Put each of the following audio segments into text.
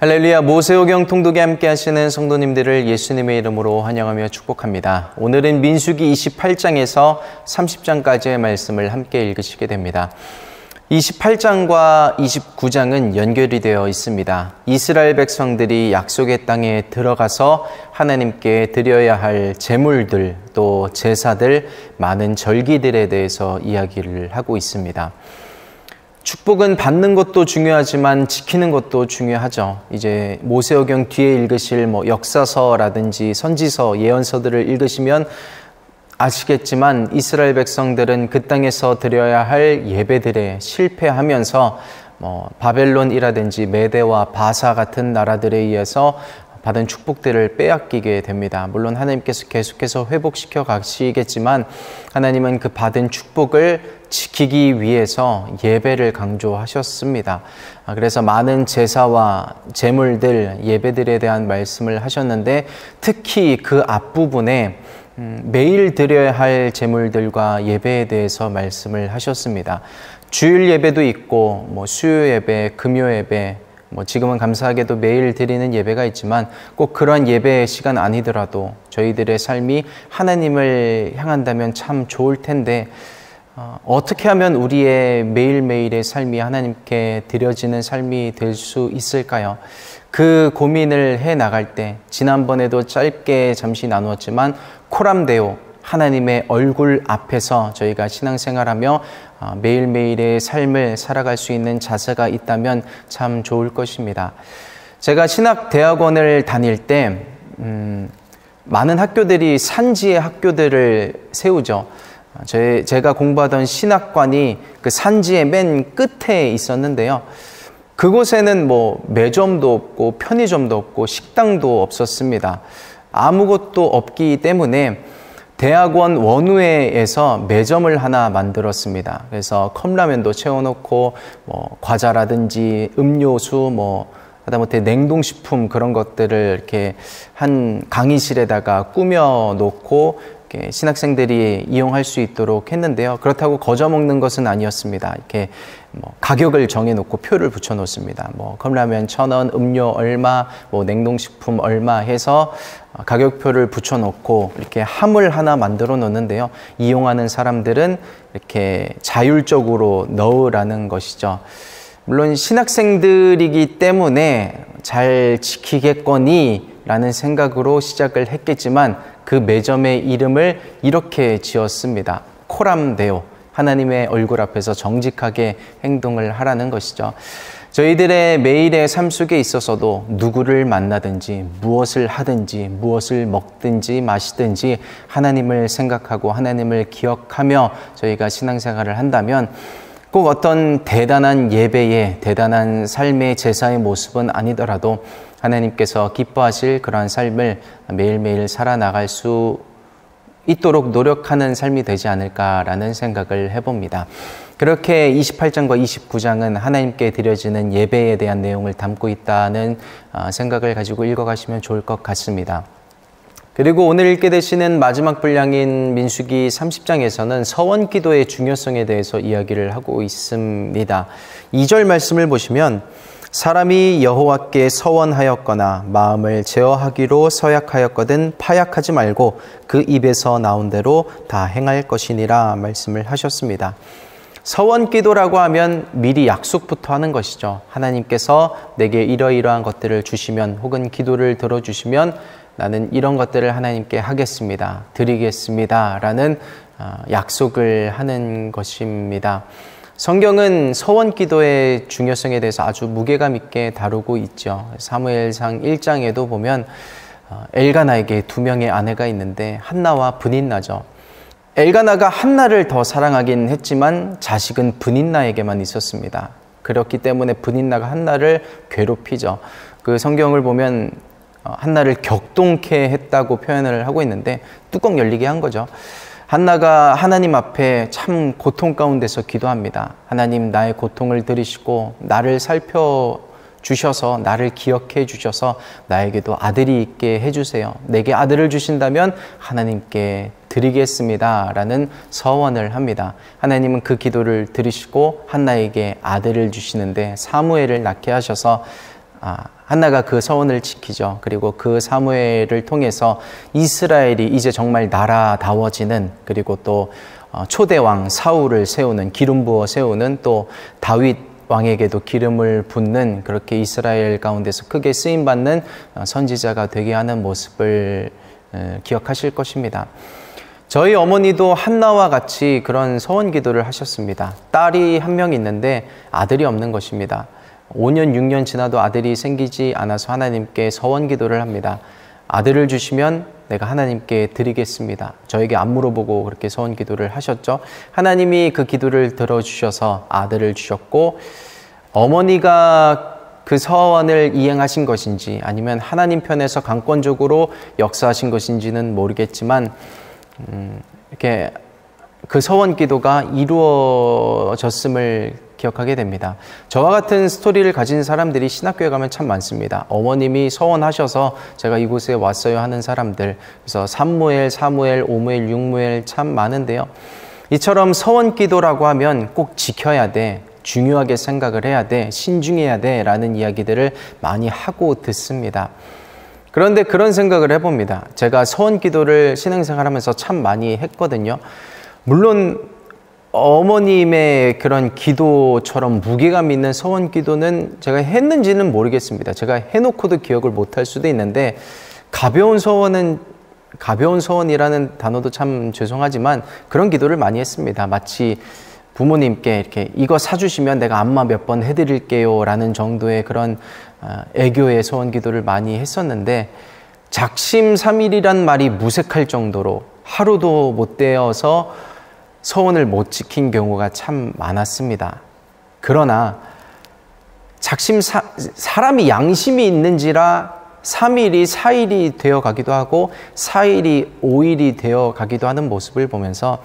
할렐루야. 모세오경 통독에 함께 하시는 성도님들을 예수님의 이름으로 환영하며 축복합니다. 오늘은 민수기 28장에서 30장까지의 말씀을 함께 읽으시게 됩니다. 28장과 29장은 연결이 되어 있습니다. 이스라엘 백성들이 약속의 땅에 들어가서 하나님께 드려야 할 제물들, 또 제사들, 많은 절기들에 대해서 이야기를 하고 있습니다. 축복은 받는 것도 중요하지만 지키는 것도 중요하죠. 이제 모세오경 뒤에 읽으실 역사서라든지 선지서, 예언서들을 읽으시면 아시겠지만 이스라엘 백성들은 그 땅에서 드려야 할 예배들에 실패하면서 바벨론이라든지 메대와 바사 같은 나라들에 의해서 받은 축복들을 빼앗기게 됩니다. 물론 하나님께서 계속해서 회복시켜 가시겠지만 하나님은 그 받은 축복을 지키기 위해서 예배를 강조하셨습니다. 그래서 많은 제사와 제물들, 예배들에 대한 말씀을 하셨는데 특히 그 앞부분에 매일 드려야 할 제물들과 예배에 대해서 말씀을 하셨습니다. 주일 예배도 있고 수요 예배, 금요 예배, 지금은 감사하게도 매일 드리는 예배가 있지만 꼭 그런 예배 시간 아니더라도 저희들의 삶이 하나님을 향한다면 참 좋을 텐데 어떻게 하면 우리의 매일매일의 삶이 하나님께 드려지는 삶이 될 수 있을까요? 그 고민을 해 나갈 때 지난번에도 짧게 잠시 나누었지만 코람데오, 하나님의 얼굴 앞에서 저희가 신앙생활하며 매일매일의 삶을 살아갈 수 있는 자세가 있다면 참 좋을 것입니다. 제가 신학대학원을 다닐 때 많은 학교들이 산지의 학교들을 세우죠. 제가 공부하던 신학관이 그 산지의 맨 끝에 있었는데요. 그곳에는 매점도 없고 편의점도 없고 식당도 없었습니다. 아무것도 없기 때문에 대학원 원우회에서 매점을 하나 만들었습니다. 그래서 컵라면도 채워놓고 과자라든지 음료수 하다못해 냉동식품 그런 것들을 이렇게 한 강의실에다가 꾸며놓고 이렇게 신학생들이 이용할 수 있도록 했는데요. 그렇다고 거저 먹는 것은 아니었습니다. 이렇게 가격을 정해놓고 표를 붙여놓습니다. 컵라면 1,000원, 음료 얼마, 냉동식품 얼마 해서 가격표를 붙여놓고 이렇게 함을 하나 만들어 놓는데요. 이용하는 사람들은 이렇게 자율적으로 넣으라는 것이죠. 물론 신학생들이기 때문에 잘 지키겠거니 라는 생각으로 시작을 했겠지만 그 매점의 이름을 이렇게 지었습니다. 코람데오. 하나님의 얼굴 앞에서 정직하게 행동을 하라는 것이죠. 저희들의 매일의 삶 속에 있어서도 누구를 만나든지 무엇을 하든지 무엇을 먹든지 마시든지 하나님을 생각하고 하나님을 기억하며 저희가 신앙생활을 한다면 꼭 어떤 대단한 예배의 대단한 삶의 제사의 모습은 아니더라도 하나님께서 기뻐하실 그러한 삶을 매일매일 살아나갈 수 있도록 노력하는 삶이 되지 않을까라는 생각을 해봅니다. 그렇게 28장과 29장은 하나님께 드려지는 예배에 대한 내용을 담고 있다는 생각을 가지고 읽어가시면 좋을 것 같습니다. 그리고 오늘 읽게 되시는 마지막 분량인 민수기 30장에서는 서원기도의 중요성에 대해서 이야기를 하고 있습니다. 2절 말씀을 보시면 사람이 여호와께 서원하였거나 마음을 제어하기로 서약하였거든 파약하지 말고 그 입에서 나온 대로 다 행할 것이니라 말씀을 하셨습니다. 서원기도라고 하면 미리 약속부터 하는 것이죠. 하나님께서 내게 이러이러한 것들을 주시면 혹은 기도를 들어주시면 나는 이런 것들을 하나님께 하겠습니다. 드리겠습니다. 라는 약속을 하는 것입니다. 성경은 서원기도의 중요성에 대해서 아주 무게감 있게 다루고 있죠. 사무엘상 1장에도 보면 엘가나에게 2명의 아내가 있는데 한나와 브닌나죠. 엘가나가 한나를 더 사랑하긴 했지만 자식은 브닌나에게만 있었습니다. 그렇기 때문에 브닌나가 한나를 괴롭히죠. 그 성경을 보면 한나를 격동케 했다고 표현을 하고 있는데 뚜껑 열리게 한 거죠. 한나가 하나님 앞에 참 고통 가운데서 기도합니다. 하나님, 나의 고통을 들으시고 나를 살펴주셔서 나를 기억해 주셔서 나에게도 아들이 있게 해주세요. 내게 아들을 주신다면 하나님께 드리겠습니다. 라는 서원을 합니다. 하나님은 그 기도를 들으시고 한나에게 아들을 주시는데 사무엘을 낳게 하셔서 한나가 그 서원을 지키죠. 그리고 그 사무엘을 통해서 이스라엘이 이제 정말 나라다워지는, 그리고 또 초대왕 사울을 세우는, 기름 부어 세우는, 또 다윗 왕에게도 기름을 붓는, 그렇게 이스라엘 가운데서 크게 쓰임받는 선지자가 되게 하는 모습을 기억하실 것입니다. 저희 어머니도 한나와 같이 그런 서원 기도를 하셨습니다. 딸이 한 명 있는데 아들이 없는 것입니다. 5년, 6년 지나도 아들이 생기지 않아서 하나님께 서원 기도를 합니다. 아들을 주시면 내가 하나님께 드리겠습니다. 저에게 안 물어보고 그렇게 서원 기도를 하셨죠. 하나님이 그 기도를 들어주셔서 아들을 주셨고, 어머니가 그 서원을 이행하신 것인지 아니면 하나님 편에서 강권적으로 역사하신 것인지는 모르겠지만 이렇게 그 서원 기도가 이루어졌음을 기억하게 됩니다. 저와 같은 스토리를 가진 사람들이 신학교에 가면 참 많습니다. 어머님이 서원하셔서 제가 이곳에 왔어요 하는 사람들. 그래서 사무엘, 오무엘, 육무엘 참 많은데요. 이처럼 서원 기도라고 하면 꼭 지켜야 돼, 중요하게 생각을 해야 돼, 신중해야 돼 라는 이야기들을 많이 하고 듣습니다. 그런데 그런 생각을 해봅니다. 제가 서원 기도를 신앙생활하면서 참 많이 했거든요. 물론 어머님의 그런 기도처럼 무게감 있는 서원 기도는 제가 했는지는 모르겠습니다. 제가 해놓고도 기억을 못할 수도 있는데, 가벼운 서원이라는 단어도 참 죄송하지만 그런 기도를 많이 했습니다. 마치 부모님께 이렇게 이거 사주시면 내가 안마 몇 번 해드릴게요 라는 정도의 그런 애교의 서원 기도를 많이 했었는데, 작심삼일이란 말이 무색할 정도로 하루도 못 되어서 서원을 못 지킨 경우가 참 많았습니다. 그러나 사람이 양심이 있는지라 3일이 4일이 되어 가기도 하고 4일이 5일이 되어 가기도 하는 모습을 보면서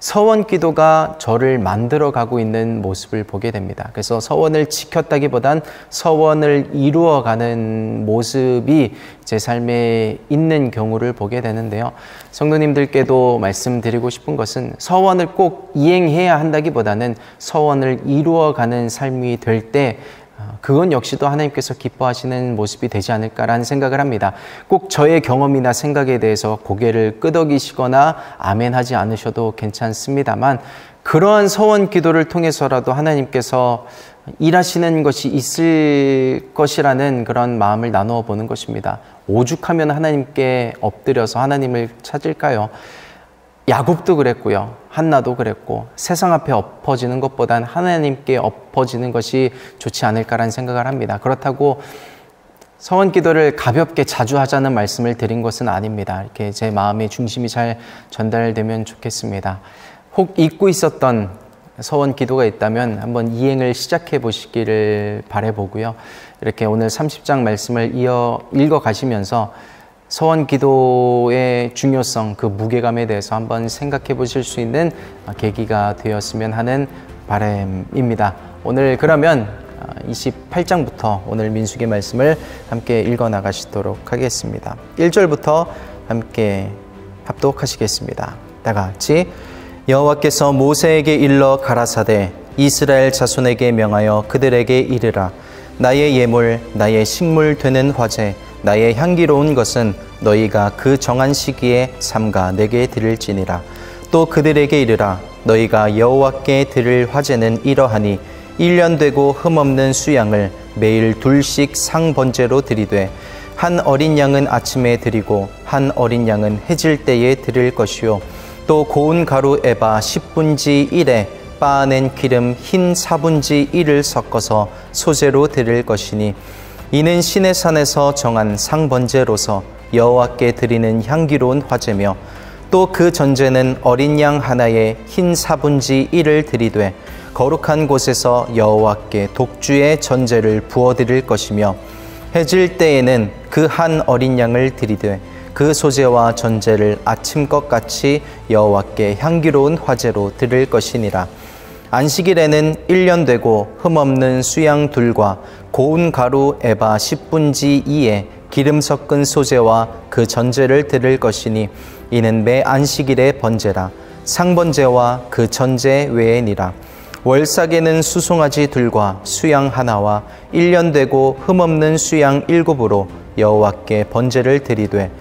서원 기도가 저를 만들어가고 있는 모습을 보게 됩니다. 그래서 서원을 지켰다기보단 서원을 이루어가는 모습이 제 삶에 있는 경우를 보게 되는데요. 성도님들께도 말씀드리고 싶은 것은 서원을 꼭 이행해야 한다기보다는 서원을 이루어가는 삶이 될 때 그건 역시도 하나님께서 기뻐하시는 모습이 되지 않을까라는 생각을 합니다. 꼭 저의 경험이나 생각에 대해서 고개를 끄덕이시거나 아멘하지 않으셔도 괜찮습니다만, 그러한 서원 기도를 통해서라도 하나님께서 일하시는 것이 있을 것이라는 그런 마음을 나누어 보는 것입니다. 오죽하면 하나님께 엎드려서 하나님을 찾을까요? 야곱도 그랬고요. 한나도 그랬고, 세상 앞에 엎어지는 것보단 하나님께 엎어지는 것이 좋지 않을까라는 생각을 합니다. 그렇다고 서원 기도를 가볍게 자주 하자는 말씀을 드린 것은 아닙니다. 이렇게 제 마음의 중심이 잘 전달되면 좋겠습니다. 혹 잊고 있었던 서원 기도가 있다면 한번 이행을 시작해 보시기를 바라보고요. 이렇게 오늘 30장 말씀을 읽어 가시면서 서원 기도의 중요성, 그 무게감에 대해서 한번 생각해 보실 수 있는 계기가 되었으면 하는 바람입니다. 오늘 그러면 28장부터 오늘 민수기 말씀을 함께 읽어 나가시도록 하겠습니다. 1절부터 함께 합독하시겠습니다. 다 같이. 여호와께서 모세에게 일러 가라사대 이스라엘 자손에게 명하여 그들에게 이르라. 나의 예물, 나의 식물 되는 화제, 나의 향기로운 것은 너희가 그 정한 시기에 삼가 내게 드릴지니라. 또 그들에게 이르라. 너희가 여호와께 드릴 화제는 이러하니 1년 되고 흠없는 수양을 매일 2씩 상번제로 드리되, 한 어린 양은 아침에 드리고 한 어린 양은 해질 때에 드릴 것이요, 또 고운 가루 에바 10분지 1에 빻아낸 기름 흰 4분지 1을 섞어서 소제로 드릴 것이니, 이는 시내 산에서 정한 상번제로서 여호와께 드리는 향기로운 화제며, 또 그 전제는 어린 양 하나에 흰 4분지 1을 드리되 거룩한 곳에서 여호와께 독주의 전제를 부어드릴 것이며, 해질 때에는 그 한 어린 양을 드리되 그 소제와 전제를 아침것 같이 여호와께 향기로운 화제로 드릴 것이니라. 안식일에는 1년 되고 흠없는 수양 둘과 고운 가루 에바 10분지 2에 기름 섞은 소제와 그 전제를 드릴 것이니, 이는 매 안식일의 번제라. 상번제와 그 전제 외에니라. 월삭에는 수송아지 둘과 수양 하나와 1년 되고 흠없는 수양 7으로 여호와께 번제를 드리되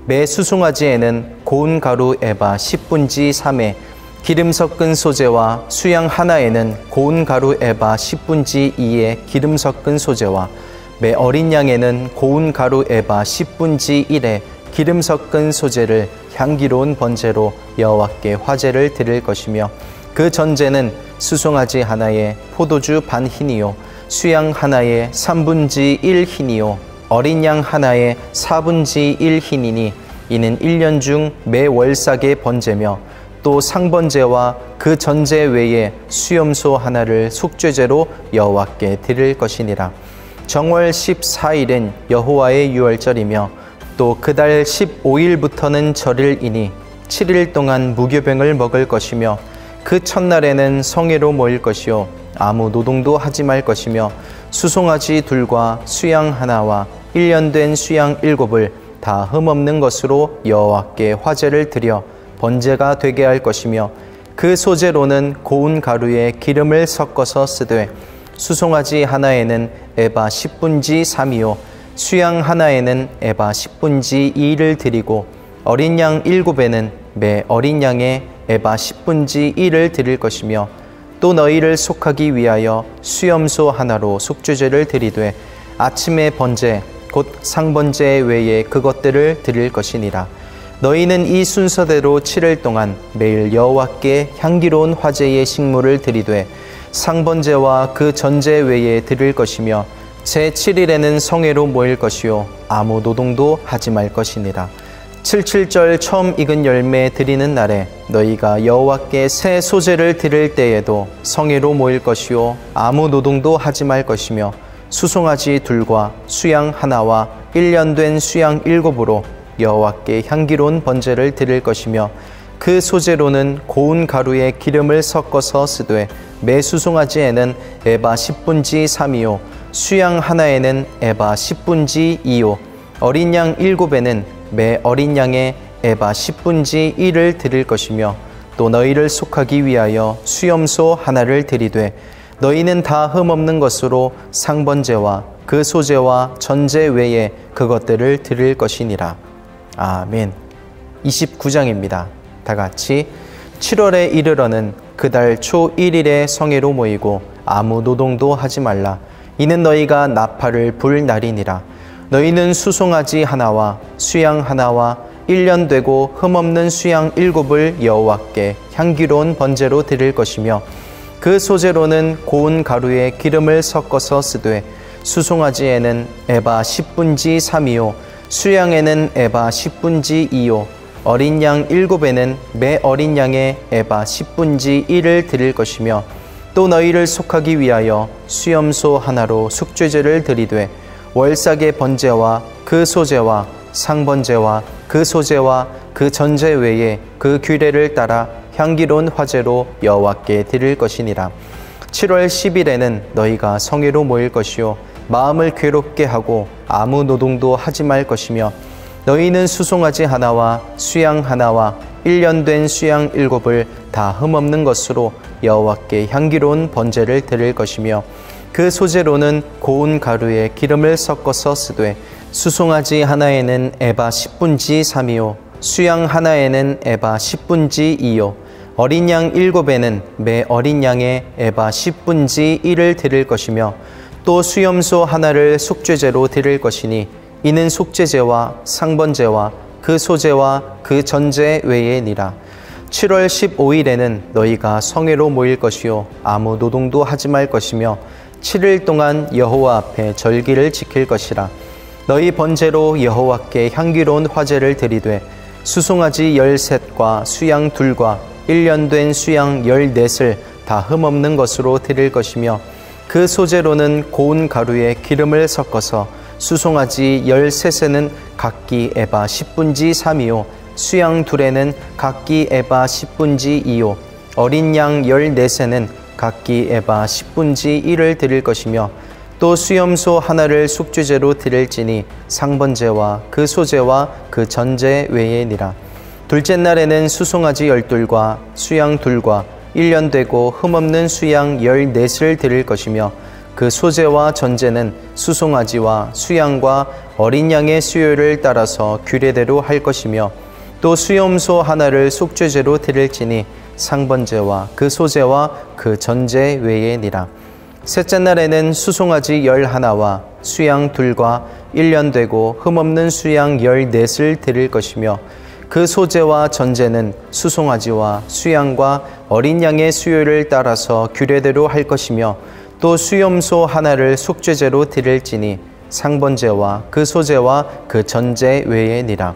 매 수송아지에는 고운 가루 에바 10분지 3에 기름 섞은 소재와 수양 하나에는 고운 가루 에바 10분지 2에 기름 섞은 소재와 매 어린 양에는 고운 가루 에바 10분지 1에 기름 섞은 소재를 향기로운 번제로 여호와께 화제를 드릴 것이며 그 전제는 수송아지 하나에 포도주 반 흰이요 수양 하나에 3분지 1 흰이요 어린 양 하나에 4분지 1 흰이니 이는 1년 중 매 월삭의 번제며 또 상번제와 그 전제 외에 수염소 하나를 속죄제로 여호와께 드릴 것이니라. 정월 14일은 여호와의 유월절이며 또 그달 15일부터는 절일이니 7일 동안 무교병을 먹을 것이며 그 첫날에는 성회로 모일 것이요 아무 노동도 하지 말 것이며 수송아지 둘과 수양 하나와 1년 된 수양 7을 다 흠없는 것으로 여호와께 화제를 드려 번제가 되게 할 것이며 그 소재로는 고운 가루에 기름을 섞어서 쓰되 수송아지 하나에는 에바 10분지 3이요 수양 하나에는 에바 10분지 2를 드리고 어린 양 7에는 매 어린 양에 에바 10분지 1을 드릴 것이며 또 너희를 속하기 위하여 수염소 하나로 속죄제를 드리되 아침의 번제 곧 상번제 외에 그것들을 드릴 것이니라. 너희는 이 순서대로 7일 동안 매일 여호와께 향기로운 화제의 식물을 드리되 상번제와 그 전제 외에 드릴 것이며 제7일에는 성회로 모일 것이요 아무 노동도 하지 말 것이니라. 77절 처음 익은 열매 드리는 날에 너희가 여호와께 새 소제를 드릴 때에도 성회로 모일 것이요 아무 노동도 하지 말 것이며 수송아지 둘과 수양 하나와 1년 된 수양 7으로 여호와께 향기로운 번제를 드릴 것이며 그 소재로는 고운 가루에 기름을 섞어서 쓰되 매 수송아지에는 에바 10분지 3이요 수양 하나에는 에바 10분지 2요 어린 양 7에는 매 어린 양에 에바 10분지 1을 드릴 것이며 또 너희를 속하기 위하여 수염소 하나를 드리되 너희는 다 흠없는 것으로 상번제와 그 소제와 전제 외에 그것들을 드릴 것이니라. 아멘. 29장입니다. 다 같이 7월에 이르러는 그달 초 1일에 성회로 모이고 아무 노동도 하지 말라. 이는 너희가 나팔을 불 날이니라. 너희는 수송아지 하나와 수양 하나와 1년 되고 흠없는 수양 7을 여호와께 향기로운 번제로 드릴 것이며 그 소재로는 고운 가루에 기름을 섞어서 쓰되 수송아지에는 에바 10분지 3이요 수양에는 에바 10분지 2요 어린 양 7에는 매 어린 양에 에바 10분지 1을 드릴 것이며 또 너희를 속하기 위하여 수염소 하나로 속죄제를 드리되 월삭의 번제와 그 소제와 상번제와 그 소제와 그 전제 외에 그 규례를 따라 향기로운 화제로 여호와께 드릴 것이니라. 7월 10일에는 너희가 성회로 모일 것이요 마음을 괴롭게 하고 아무 노동도 하지 말 것이며 너희는 수송아지 하나와 수양 하나와 1년 된 수양 7을 다 흠없는 것으로 여호와께 향기로운 번제를 드릴 것이며 그 소재로는 고운 가루에 기름을 섞어서 쓰되 수송아지 하나에는 에바 10분지 3이요 수양 하나에는 에바 10분지 2요 어린 양 7에는 매 어린 양에 에바 10분지 1을 드릴 것이며 또 수염소 하나를 속죄제로 드릴 것이니 이는 속죄제와 상번제와 그 소제와 그 전제 외에니라. 7월 15일에는 너희가 성회로 모일 것이요 아무 노동도 하지 말 것이며 7일 동안 여호와 앞에 절기를 지킬 것이라. 너희 번제로 여호와께 향기로운 화제를 드리되 수송아지 13과 수양 2과 1년 된 수양 14을 다 흠없는 것으로 드릴 것이며 그 소재로는 고운 가루에 기름을 섞어서 수송아지 13에는 각기 에바 10분지 3이요 수양 2에는 각기 에바 10분지 2요 어린 양 14에는 각기 에바 10분지 1을 드릴 것이며 또 수염소 하나를 속죄제로 드릴지니 상번제와 그 소제와 그 전제 외에니라. 둘째 날에는 수송아지 12과 수양 2과 1년 되고 흠없는 수양 14을 드릴 것이며 그 소재와 전제는 수송아지와 수양과 어린 양의 수요를 따라서 규례대로 할 것이며 또 수염소 하나를 속죄제로 드릴지니 상번제와 그 소재와 그 전제 외에니라. 셋째 날에는 수송아지 11와 수양 2과 1년 되고 흠없는 수양 14을 드릴 것이며 그 소재와 전제는 수송아지와 수양과 어린 양의 수요를 따라서 규례대로 할 것이며 또 수염소 하나를 속죄제로 드릴지니 상번제와 그 소재와 그 전제 외에니라.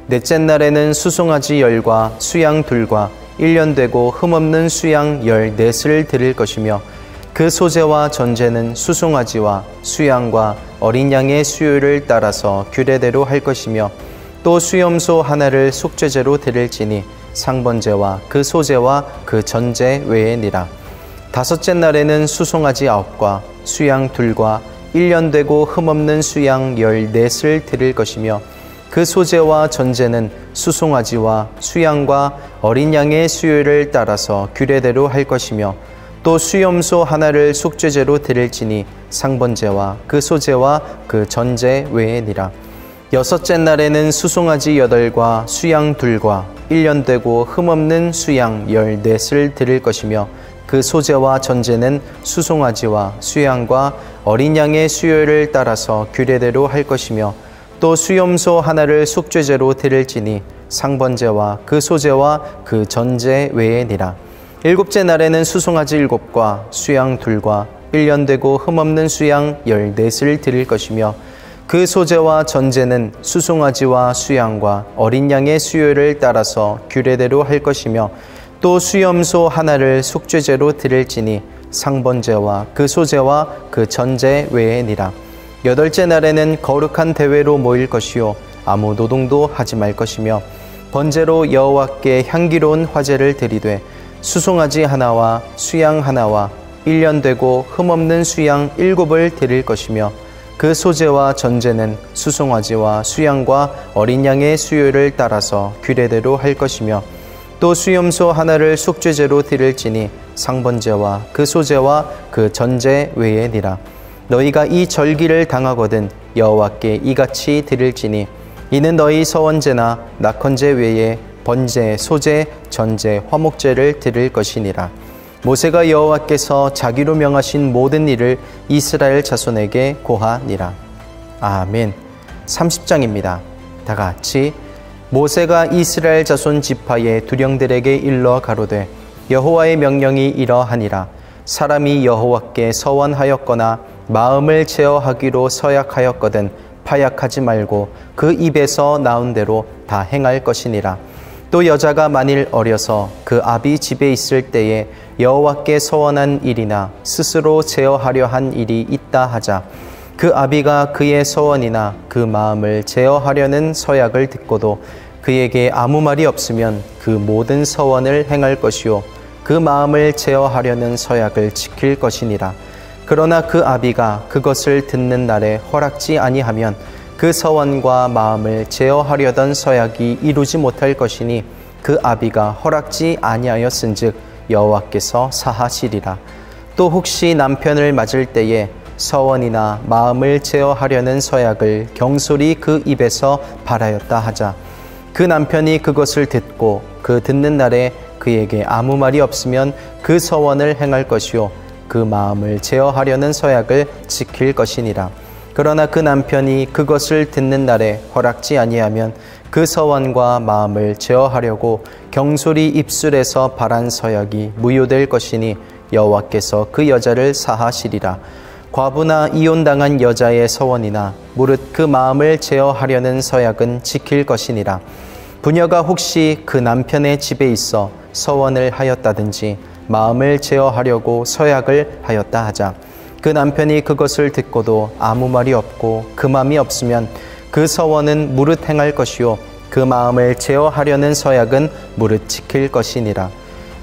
넷째 날에는 수송아지 10과 수양 2과 1년 되고 흠없는 수양 14을 드릴 것이며 그 소재와 전제는 수송아지와 수양과 어린 양의 수요를 따라서 규례대로 할 것이며 또 수염소 하나를 속죄제로 드릴지니 상번제와 그 소재와 그 전제 외에니라. 다섯째 날에는 수송아지 9과 수양 2과 1년 되고 흠없는 수양 14을 드릴 것이며 그 소재와 전제는 수송아지와 수양과 어린 양의 수요를 따라서 규례대로 할 것이며 또 수염소 하나를 속죄제로 드릴지니 상번제와 그 소재와 그 전제 외에니라. 여섯째 날에는 수송아지 8과 수양 2과 1년 되고 흠없는 수양 14을 드릴 것이며 그 소재와 전제는 수송아지와 수양과 어린 양의 수요를 따라서 규례대로 할 것이며 또 수염소 하나를 속죄제로 드릴지니 상번제와 그 소재와 그 전제 외에니라. 일곱째 날에는 수송아지 7과 수양 2과 1년 되고 흠없는 수양 14을 드릴 것이며 그 소재와 전제는 수송아지와 수양과 어린 양의 수요를 따라서 규례대로 할 것이며 또 수염소 하나를 속죄제로 드릴지니 상번제와 그 소재와 그 전제 외에니라. 여덟째 날에는 거룩한 대회로 모일 것이요 아무 노동도 하지 말 것이며 번제로 여호와께 향기로운 화제를 드리되 수송아지 하나와 수양 하나와 1년 되고 흠없는 수양 7을 드릴 것이며 그 소재와 전제는 수송아지와 수양과 어린 양의 수요를 따라서 규례대로 할 것이며 또 수염소 하나를 속죄제로 드릴지니 상번제와 그 소재와 그 전제 외에니라. 너희가 이 절기를 당하거든 여호와께 이같이 드릴지니 이는 너희 서원제나 낙헌제 외에 번제, 소제, 전제, 화목제를 드릴 것이니라. 모세가 여호와께서 자기로 명하신 모든 일을 이스라엘 자손에게 고하니라. 아멘. 30장입니다. 다 같이 모세가 이스라엘 자손 지파의 두령들에게 일러 가로되 여호와의 명령이 이러하니라. 사람이 여호와께 서원하였거나 마음을 제어하기로 서약하였거든 파약하지 말고 그 입에서 나온 대로 다 행할 것이니라. 또 여자가 만일 어려서 그 아비 집에 있을 때에 여호와께 서원한 일이나 스스로 제어하려 한 일이 있다 하자. 그 아비가 그의 서원이나 그 마음을 제어하려는 서약을 듣고도 그에게 아무 말이 없으면 그 모든 서원을 행할 것이요 그 마음을 제어하려는 서약을 지킬 것이니라. 그러나 그 아비가 그것을 듣는 날에 허락지 아니하면 그 서원과 마음을 제어하려던 서약이 이루지 못할 것이니 그 아비가 허락지 아니하였은즉 여호와께서 사하시리라. 또 혹시 남편을 맞을 때에 서원이나 마음을 제어하려는 서약을 경솔히 그 입에서 발하였다 하자. 그 남편이 그것을 듣고 그 듣는 날에 그에게 아무 말이 없으면 그 서원을 행할 것이요 그 마음을 제어하려는 서약을 지킬 것이니라. 그러나 그 남편이 그것을 듣는 날에 허락지 아니하면 그 서원과 마음을 제어하려고 경솔히 입술에서 발한 서약이 무효될 것이니 여호와께서 그 여자를 사하시리라. 과부나 이혼당한 여자의 서원이나 무릇 그 마음을 제어하려는 서약은 지킬 것이니라. 부녀가 혹시 그 남편의 집에 있어 서원을 하였다든지 마음을 제어하려고 서약을 하였다 하자. 그 남편이 그것을 듣고도 아무 말이 없고 그 마음이 없으면 그 서원은 무릇 행할 것이요 그 마음을 제어하려는 서약은 무릇 지킬 것이니라.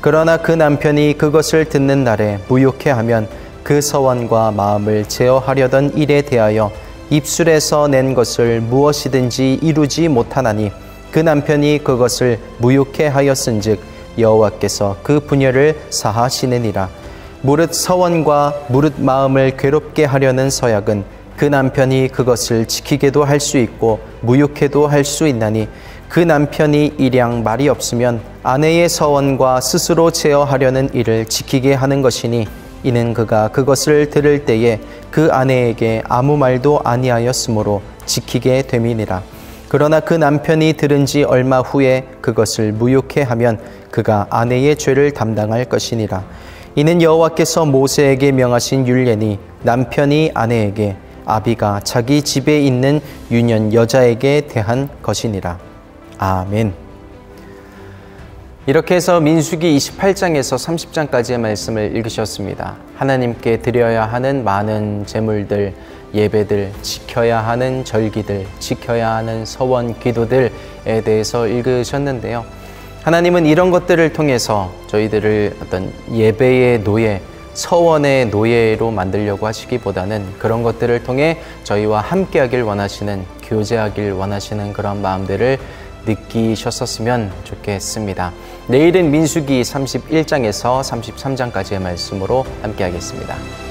그러나 그 남편이 그것을 듣는 날에 무효케 하면 그 서원과 마음을 제어하려던 일에 대하여 입술에서 낸 것을 무엇이든지 이루지 못하나니 그 남편이 그것을 무효케 하였은즉 여호와께서 그 분열을 사하시느니라. 무릇 서원과 무릇 마음을 괴롭게 하려는 서약은 그 남편이 그것을 지키게도 할 수 있고 무효케도 할 수 있나니 그 남편이 일양 말이 없으면 아내의 서원과 스스로 제어하려는 일을 지키게 하는 것이니 이는 그가 그것을 들을 때에 그 아내에게 아무 말도 아니하였으므로 지키게 됨이니라. 그러나 그 남편이 들은 지 얼마 후에 그것을 무효케 하면 그가 아내의 죄를 담당할 것이니라. 이는 여호와께서 모세에게 명하신 율례니 남편이 아내에게 아비가 자기 집에 있는 유년 여자에게 대한 것이니라. 아멘. 이렇게 해서 민수기 28장에서 30장까지의 말씀을 읽으셨습니다. 하나님께 드려야 하는 많은 제물들, 예배들, 지켜야 하는 절기들, 지켜야 하는 서원, 기도들에 대해서 읽으셨는데요. 하나님은 이런 것들을 통해서 저희들을 어떤 예배의 노예, 서원의 노예로 만들려고 하시기보다는 그런 것들을 통해 저희와 함께하길 원하시는, 교제하길 원하시는 그런 마음들을 느끼셨었으면 좋겠습니다. 내일은 민수기 31장에서 33장까지의 말씀으로 함께하겠습니다.